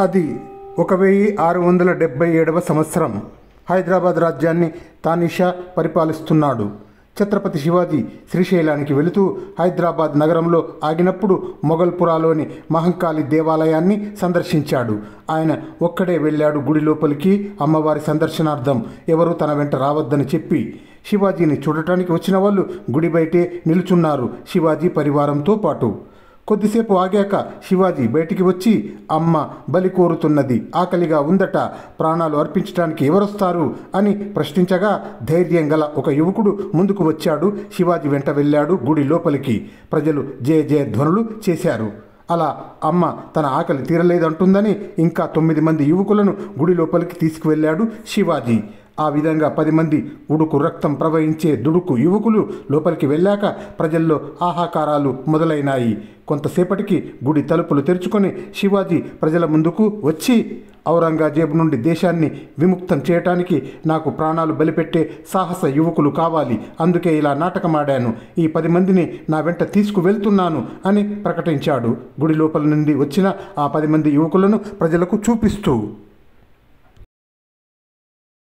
అది 1677వ సంవత్సరం. హైదరాబాద్ రాజ్యాన్ని తానీషా పరిపాలిస్తున్నాడు. ఛత్రపతి శివాజీ శ్రీశైలానికి వెళుతూ హైదరాబాద్ నగరంలో ఆగినప్పుడు మొగల్పురాలోని మహంకాళి దేవాలయాన్ని సందర్శించాడు. ఆయన ఒక్కడే వెళ్ళాడు గుడి లోపలికి. అమ్మవారి సందర్శనార్థం ఎవరూ తన వెంట రావద్దని చెప్పి శివాజీని చూడటానికి వచ్చిన వాళ్ళు గుడి బయటే నిలుచున్నారు, శివాజీ పరివారంతో పాటు. కొద్దిసేపు ఆగాక శివాజీ బయటికి వచ్చి, అమ్మ బలి కోరుతున్నది, ఆకలిగా ఉందట, ప్రాణాలు అర్పించడానికి ఎవరొస్తారు అని ప్రశ్నించగా ధైర్యం గల ఒక యువకుడు ముందుకు వచ్చాడు. శివాజీ వెంట వెళ్ళాడు గుడి లోపలికి. ప్రజలు జయ జయ ధ్వనులు చేశారు. అలా అమ్మ తన ఆకలి తీరలేదంటుందని ఇంకా 9 మంది యువకులను గుడి లోపలికి తీసుకువెళ్ళాడు శివాజీ. ఆ విధంగా 10 మంది ఉడుకు రక్తం ప్రవహించే దుడుకు యువకులు లోపలికి వెళ్ళాక ప్రజల్లో ఆహాకారాలు మొదలైనాయి. కొంతసేపటికి గుడి తలుపులు తెరుచుకొని శివాజీ ప్రజల ముందుకు వచ్చి, ఔరంగజేబు నుండి దేశాన్ని విముక్తం చేయటానికి నాకు ప్రాణాలు బలిపెట్టే సాహస యువకులు కావాలి, అందుకే ఇలా నాటకమాడాను, ఈ 10 మందిని నా వెంట తీసుకువెళ్తున్నాను అని ప్రకటించాడు. గుడి లోపల నుండి వచ్చిన ఆ 10 మంది యువకులను ప్రజలకు చూపిస్తూ.